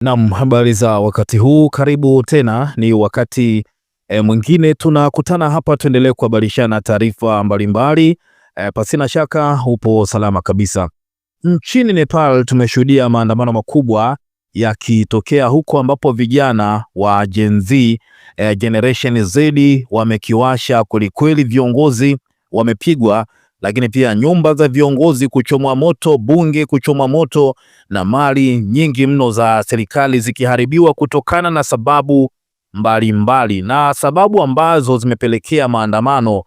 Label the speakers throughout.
Speaker 1: Naam, habari za wakati huu, karibu tena. Ni wakati mwingine tunakutana hapa, tuendelee kuhabarishana taarifa mbalimbali. Pasina shaka upo salama kabisa. Nchini Nepal tumeshuhudia maandamano makubwa yakitokea huko, ambapo vijana wa Gen Z, Generation Z wamekiwasha kwelikweli. Viongozi wamepigwa, lakini pia nyumba za viongozi kuchomwa moto, bunge kuchomwa moto, na mali nyingi mno za serikali zikiharibiwa kutokana na sababu mbalimbali. Na sababu ambazo zimepelekea maandamano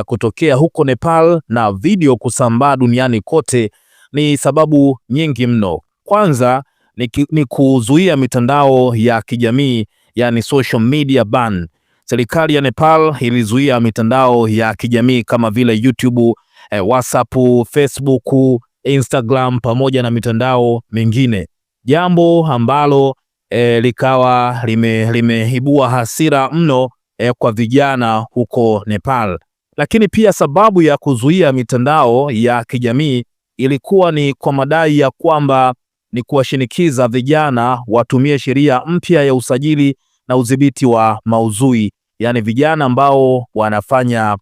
Speaker 1: kutokea huko Nepal na video kusambaa duniani kote ni sababu nyingi mno. Kwanza ni kuzuia mitandao ya kijamii, yani social media ban. Serikali ya Nepal ilizuia mitandao ya kijamii kama vile YouTube, WhatsApp, Facebook, Instagram pamoja na mitandao mingine, jambo ambalo likawa limeibua hasira mno kwa vijana huko Nepal. Lakini pia sababu ya kuzuia mitandao ya kijamii ilikuwa ni kwa madai ya kwamba ni kuwashinikiza vijana watumie sheria mpya ya usajili na udhibiti wa maudhui, yani vijana ambao wanafanya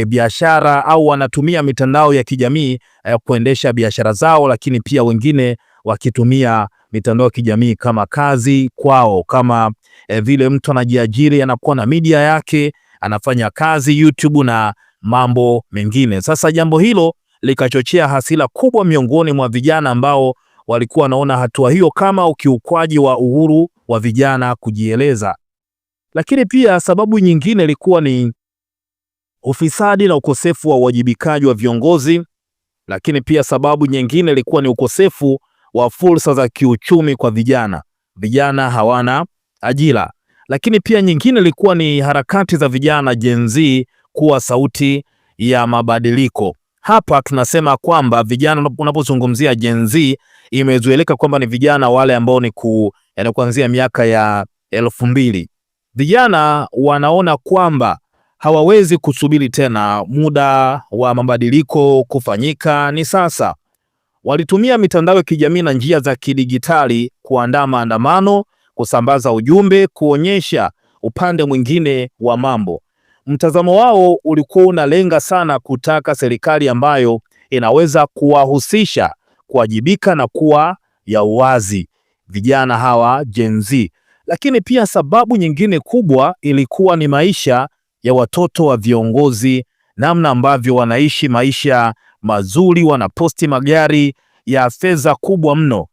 Speaker 1: biashara au wanatumia mitandao ya kijamii kuendesha biashara zao, lakini pia wengine wakitumia mitandao ya kijamii kama kazi kwao, kama vile mtu anajiajiri, anakuwa na media yake, anafanya kazi YouTube na mambo mengine. Sasa jambo hilo likachochea hasira kubwa miongoni mwa vijana ambao walikuwa wanaona hatua hiyo kama ukiukwaji wa uhuru wa vijana kujieleza. Lakini pia sababu nyingine ilikuwa ni ufisadi na ukosefu wa uwajibikaji wa viongozi. Lakini pia sababu nyingine ilikuwa ni ukosefu wa fursa za kiuchumi kwa vijana. Vijana hawana ajira. Lakini pia nyingine ilikuwa ni harakati za vijana Gen Z kuwa sauti ya mabadiliko. Hapa tunasema kwamba vijana, unapozungumzia Gen Z, imezoeleka kwamba ni vijana wale ambao ni kuanzia miaka ya 2000. Vijana wanaona kwamba hawawezi kusubiri tena, muda wa mabadiliko kufanyika ni sasa. Walitumia mitandao ya kijamii na njia za kidigitali kuandaa maandamano, kusambaza ujumbe, kuonyesha upande mwingine wa mambo. Mtazamo wao ulikuwa unalenga sana kutaka serikali ambayo inaweza kuwahusisha, kuwajibika na kuwa ya uwazi vijana hawa Gen Z. Lakini pia sababu nyingine kubwa ilikuwa ni maisha ya watoto wa viongozi, namna ambavyo wanaishi maisha mazuri, wanaposti magari ya fedha kubwa mno.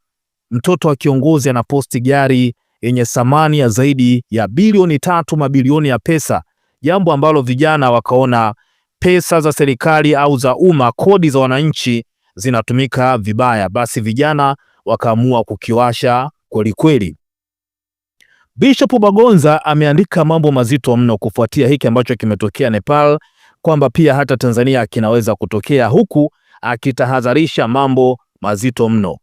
Speaker 1: Mtoto wa kiongozi anaposti gari yenye thamani ya zaidi ya bilioni 3, mabilioni ya pesa, jambo ambalo vijana wakaona pesa za serikali au za umma, kodi za wananchi zinatumika vibaya. Basi vijana wakaamua kukiwasha kweli kweli. Bishop Bagonza ameandika mambo mazito mno kufuatia hiki ambacho kimetokea Nepal, kwamba pia hata Tanzania kinaweza kutokea, huku akitahadharisha mambo mazito mno.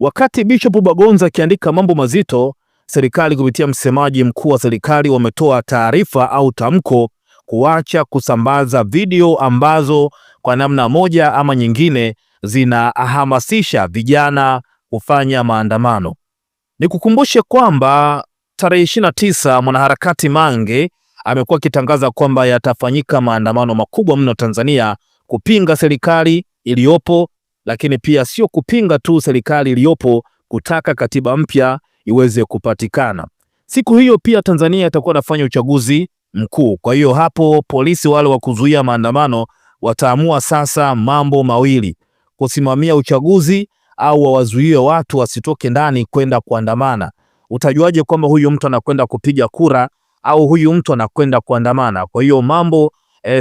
Speaker 1: Wakati Bishop Bagonza akiandika mambo mazito, serikali kupitia msemaji mkuu wa serikali wametoa taarifa au tamko kuacha kusambaza video ambazo kwa namna moja ama nyingine zinahamasisha vijana kufanya maandamano. Nikukumbushe kwamba tarehe 29 mwanaharakati Mange amekuwa akitangaza kwamba yatafanyika maandamano makubwa mno Tanzania kupinga serikali iliyopo, lakini pia sio kupinga tu serikali iliyopo, kutaka katiba mpya iweze kupatikana. Siku hiyo pia Tanzania itakuwa inafanya uchaguzi mkuu. Kwa hiyo hapo polisi wale wa kuzuia maandamano wataamua sasa mambo mawili: kusimamia uchaguzi au wawazuie watu wasitoke ndani kwenda kuandamana. Utajuaje kwamba huyu mtu anakwenda kupiga kura au huyu mtu anakwenda kuandamana? Kwa hiyo mambo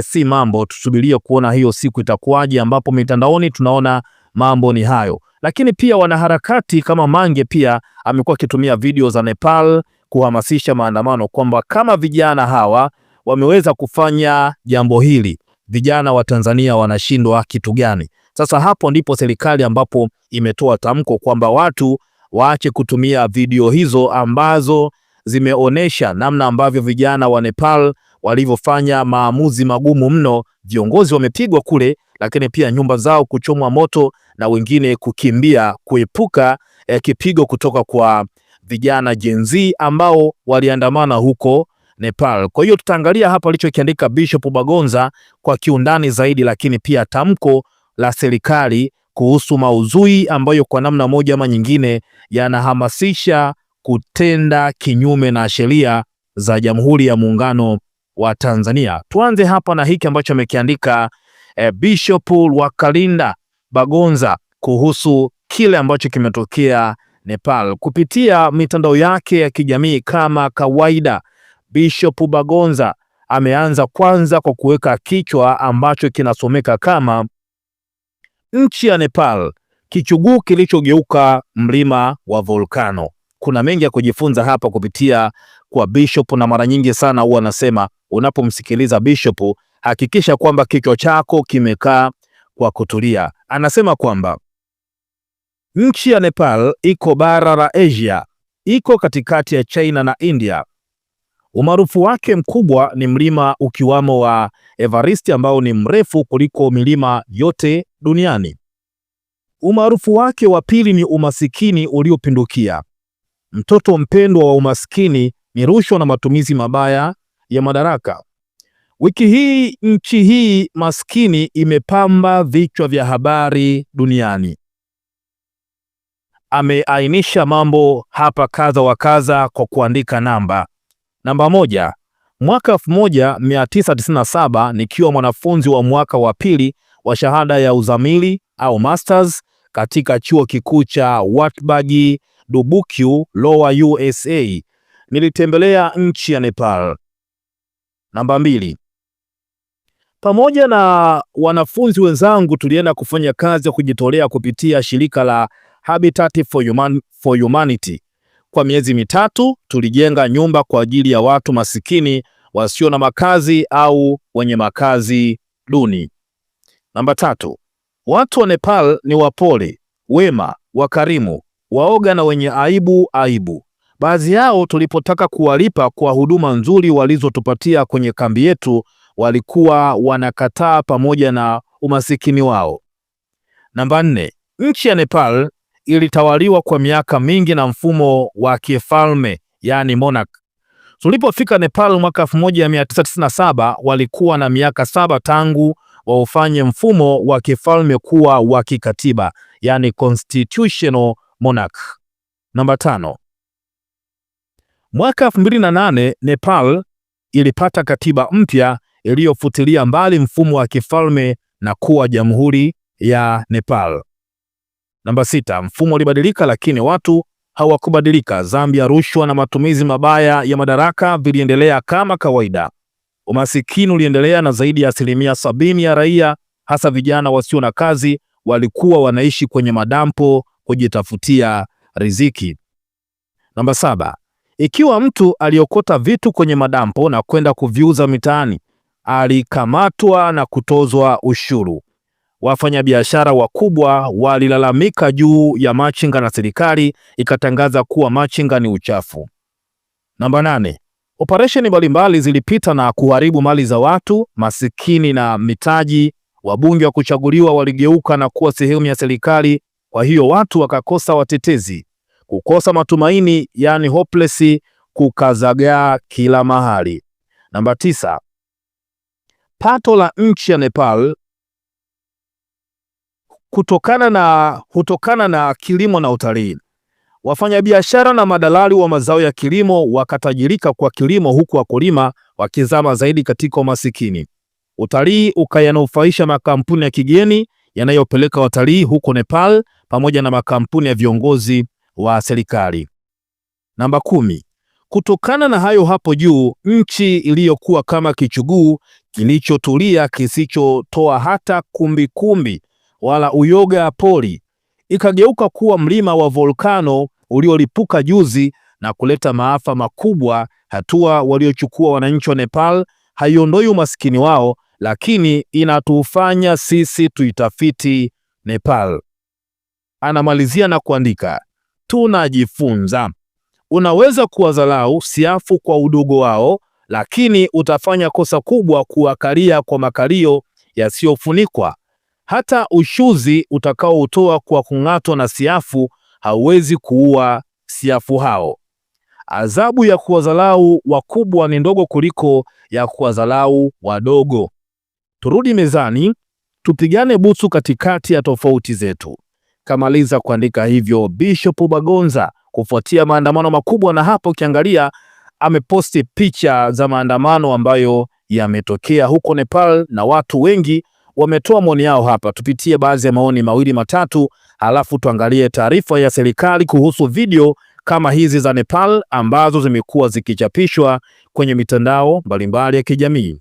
Speaker 1: si mambo, tusubirie kuona hiyo siku itakuwaje, ambapo mitandaoni tunaona mambo ni hayo. Lakini pia wanaharakati kama Mange pia amekuwa akitumia video za Nepal kuhamasisha maandamano, kwamba kama vijana hawa wameweza kufanya jambo hili, vijana wa Tanzania wanashindwa kitu gani? Sasa hapo ndipo serikali ambapo imetoa tamko kwamba watu waache kutumia video hizo ambazo zimeonesha namna ambavyo vijana wa Nepal walivyofanya maamuzi magumu mno. Viongozi wamepigwa kule, lakini pia nyumba zao kuchomwa moto na wengine kukimbia kuepuka kipigo kutoka kwa vijana Gen Z ambao waliandamana huko Nepal. Kwa hiyo tutaangalia hapa alichokiandika Bishop Bagonza kwa kiundani zaidi, lakini pia tamko la serikali kuhusu maudhui ambayo kwa namna moja ama nyingine yanahamasisha kutenda kinyume na sheria za Jamhuri ya Muungano wa Tanzania. Tuanze hapa na hiki ambacho amekiandika Bishop Lwakalinda Bagonza kuhusu kile ambacho kimetokea Nepal. Kupitia mitandao yake ya kijamii kama kawaida, Bishop Bagonza ameanza kwanza kwa kuweka kichwa ambacho kinasomeka kama nchi ya Nepal, kichuguu kilichogeuka mlima wa volkano. Kuna mengi ya kujifunza hapa kupitia kwa Bishop, na mara nyingi sana huwa anasema unapomsikiliza Bishop hakikisha kwamba kichwa chako kimekaa kwa kutulia. Anasema kwamba nchi ya Nepal iko bara la Asia, iko katikati ya China na India. Umaarufu wake mkubwa ni mlima ukiwamo wa Everest ambao ni mrefu kuliko milima yote duniani. Umaarufu wake wa pili ni umasikini uliopindukia. Mtoto mpendwa wa umaskini ni rushwa na matumizi mabaya ya madaraka. Wiki hii nchi hii maskini imepamba vichwa vya habari duniani. Ameainisha mambo hapa kadha wa kadha kwa kuandika namba. Namba moja, mwaka 1997 nikiwa mwanafunzi wa mwaka wa pili wa shahada ya uzamili au masters katika chuo kikuu cha Wartburg Dubuque Lower USA, nilitembelea nchi ya Nepal. Namba mbili, pamoja na wanafunzi wenzangu tulienda kufanya kazi ya kujitolea kupitia shirika la Habitat for Humanity. Kwa miezi mitatu tulijenga nyumba kwa ajili ya watu masikini wasio na makazi au wenye makazi duni. Namba tatu, watu wa Nepal ni wapole, wema, wakarimu, waoga na wenye aibu. Baadhi yao tulipotaka kuwalipa kwa huduma nzuri walizotupatia kwenye kambi yetu walikuwa wanakataa pamoja na umasikini wao. Namba nne, nchi ya Nepal ilitawaliwa kwa miaka mingi na mfumo wa kifalme, yani monarch. Tulipofika Nepal mwaka 1997 walikuwa na miaka 7 tangu waufanye mfumo wa kifalme kuwa wa kikatiba, yani constitutional monarch. Namba 5, mwaka 2008 Nepal ilipata katiba mpya iliyofutilia mbali mfumo wa kifalme na kuwa jamhuri ya Nepal. Namba 6, mfumo ulibadilika lakini watu hawakubadilika. Zambia, rushwa na matumizi mabaya ya madaraka viliendelea kama kawaida. Umasikini uliendelea na zaidi ya 70% ya raia, hasa vijana wasio na kazi, walikuwa wanaishi kwenye madampo kujitafutia riziki. Namba 7, ikiwa mtu aliokota vitu kwenye madampo na kwenda kuviuza mitaani, alikamatwa na kutozwa ushuru. Wafanyabiashara wakubwa walilalamika juu ya machinga na serikali ikatangaza kuwa machinga ni uchafu. Namba 8, operesheni mbalimbali zilipita na kuharibu mali za watu masikini na mitaji. Wabunge wa kuchaguliwa waligeuka na kuwa sehemu ya serikali, kwa hiyo watu wakakosa watetezi. Kukosa matumaini, yani hopeless, kukazagaa kila mahali. Namba 9, pato la nchi ya Nepal hutokana na kilimo na utalii. Wafanyabiashara na madalali wa mazao ya kilimo wakatajirika kwa kilimo, huku wakulima wakizama zaidi katika umasikini. Utalii ukayanufaisha makampuni ya kigeni yanayopeleka watalii huko Nepal pamoja na makampuni ya viongozi wa serikali. Namba 10, kutokana na hayo hapo juu, nchi iliyokuwa kama kichuguu kilichotulia kisichotoa hata kumbikumbi wala uyoga poli ikageuka kuwa mlima wa volkano uliolipuka juzi na kuleta maafa makubwa. Hatua waliochukua wananchi wa Nepal haiondoi umaskini wao, lakini inatufanya sisi tuitafiti Nepal. Anamalizia na kuandika, tunajifunza. Unaweza kuwadharau siafu kwa udogo wao, lakini utafanya kosa kubwa kuwakalia kwa makalio yasiyofunikwa. Hata ushuzi utakaoutoa kwa kung'atwa na siafu hauwezi kuua siafu hao. Adhabu ya kuwadharau wakubwa ni ndogo kuliko ya kuwadharau wadogo. Turudi mezani, tupigane busu katikati ya tofauti zetu. Kamaliza kuandika hivyo Bishop Bagonza kufuatia maandamano makubwa, na hapo ukiangalia ameposti picha za maandamano ambayo yametokea huko Nepal na watu wengi wametoa maoni yao hapa. Tupitie baadhi ya maoni mawili matatu, halafu tuangalie taarifa ya serikali kuhusu video kama hizi za Nepal ambazo zimekuwa zikichapishwa kwenye mitandao mbalimbali ya kijamii.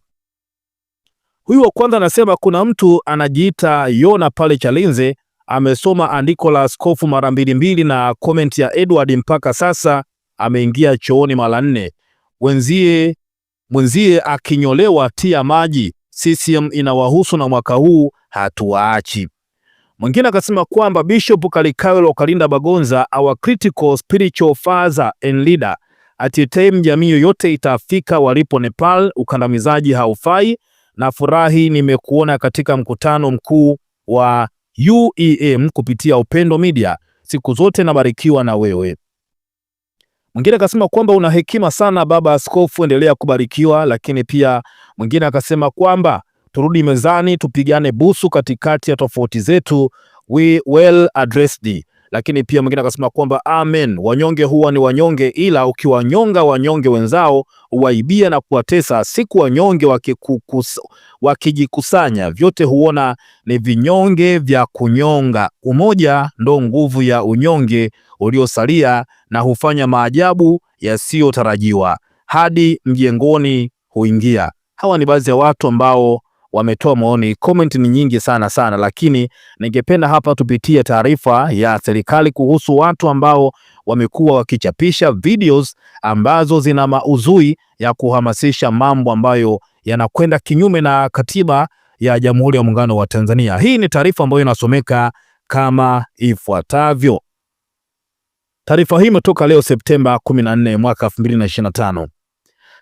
Speaker 1: Huyu wa kwanza anasema kuna mtu anajiita Yona pale Chalinze amesoma andiko la askofu mara mbili na comment ya Edward mpaka sasa ameingia chooni mara 4. Mwenzie akinyolewa tia maji. CCM inawahusu na mwaka huu hatuwaachi. Mwingine akasema kwamba Bishop Kalikawe Kalinda Bagonza, our critical spiritual father and leader, at time jamii yoyote itafika walipo Nepal, ukandamizaji haufai. Na furahi nimekuona katika mkutano mkuu wa UEM kupitia Upendo Media, siku zote nabarikiwa na wewe. Mwingine akasema kwamba una hekima sana baba askofu, endelea kubarikiwa. Lakini pia mwingine akasema kwamba turudi mezani, tupigane busu katikati ya tofauti zetu, we well addressed. Lakini pia mwingine akasema kwamba amen, wanyonge huwa ni wanyonge, ila ukiwanyonga wanyonge wenzao uwaibia na kuwatesa, siku wanyonge wakijikusanya vyote huona ni vinyonge vya kunyonga. Umoja ndo nguvu ya unyonge uliosalia, na hufanya maajabu yasiyotarajiwa, hadi mjengoni huingia. Hawa ni baadhi ya watu ambao wametoa maoni. Comment ni nyingi sana, lakini ningependa hapa tupitie taarifa ya serikali kuhusu watu ambao wamekuwa wakichapisha videos ambazo zina maudhui ya kuhamasisha mambo ambayo yanakwenda kinyume na katiba ya Jamhuri ya Muungano wa Tanzania. Hii ni taarifa ambayo inasomeka kama ifuatavyo. Taarifa hii imetoka leo Septemba 14 mwaka 2025.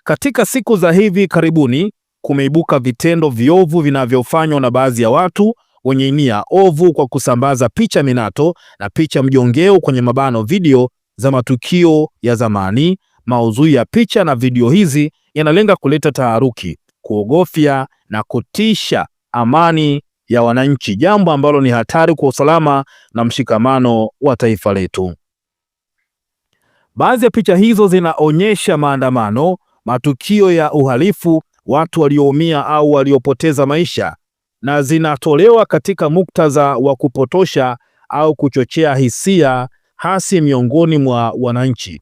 Speaker 1: Katika siku za hivi karibuni kumeibuka vitendo viovu vinavyofanywa na baadhi ya watu wenye nia ovu kwa kusambaza picha minato na picha mjongeo kwenye mabano video za matukio ya zamani. Maudhui ya picha na video hizi yanalenga kuleta taharuki, kuogofya na kutisha amani ya wananchi, jambo ambalo ni hatari kwa usalama na mshikamano wa taifa letu. Baadhi ya picha hizo zinaonyesha maandamano, matukio ya uhalifu, watu walioumia au waliopoteza maisha, na zinatolewa katika muktadha wa kupotosha au kuchochea hisia hasi miongoni mwa wananchi.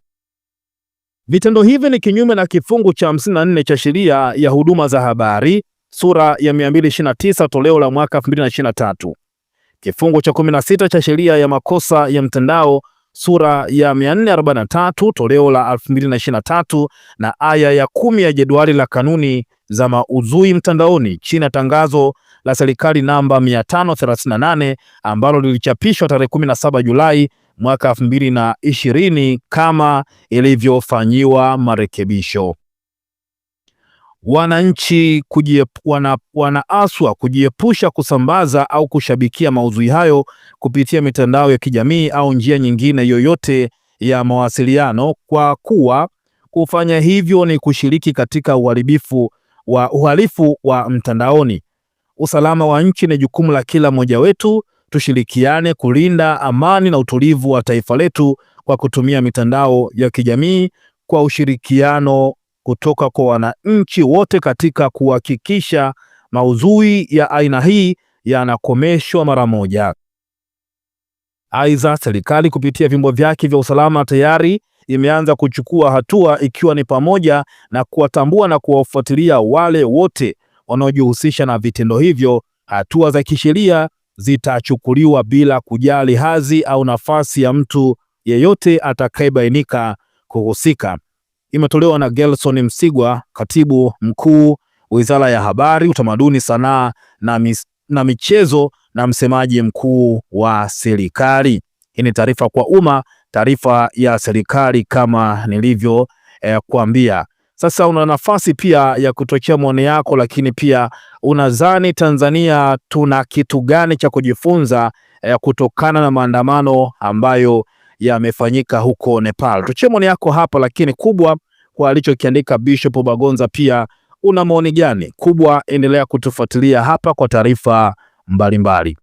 Speaker 1: Vitendo hivi ni kinyume na kifungu cha 54 cha sheria ya huduma za habari sura ya 229 toleo la mwaka 2023, kifungu cha 16 cha sheria ya makosa ya mtandao sura ya 443 toleo la 2023 na aya ya 10 ya jedwali la kanuni za maudhui mtandaoni chini ya tangazo la serikali namba 538 ambalo lilichapishwa tarehe 17 Julai mwaka 2020 kama ilivyofanyiwa marekebisho. Wananchi wanaaswa kujiepusha kusambaza au kushabikia maudhui hayo kupitia mitandao ya kijamii au njia nyingine yoyote ya mawasiliano, kwa kuwa kufanya hivyo ni kushiriki katika uhalifu wa mtandaoni. Usalama wa nchi ni jukumu la kila mmoja wetu. Tushirikiane kulinda amani na utulivu wa taifa letu kwa kutumia mitandao ya kijamii kwa ushirikiano kutoka kwa wananchi wote katika kuhakikisha maudhui ya aina hii yanakomeshwa mara moja. Aidha, serikali kupitia vyombo vyake vya usalama tayari imeanza kuchukua hatua, ikiwa ni pamoja na kuwatambua na kuwafuatilia wale wote wanaojihusisha na vitendo hivyo. Hatua za kisheria zitachukuliwa bila kujali hadhi au nafasi ya mtu yeyote atakayebainika kuhusika. Imetolewa na Gelson Msigwa, katibu mkuu Wizara ya Habari, Utamaduni, Sanaa na Michezo na msemaji mkuu wa serikali. Hii ni taarifa kwa umma, taarifa ya serikali kama nilivyo kuambia. Sasa una nafasi pia ya kutochea maoni yako, lakini pia unadhani Tanzania tuna kitu gani cha kujifunza kutokana na maandamano ambayo yamefanyika huko Nepal. Tuchie maoni yako hapa, lakini kubwa kwa alichokiandika Bishop Bagonza, pia una maoni gani? Kubwa, endelea kutufuatilia hapa kwa taarifa mbalimbali.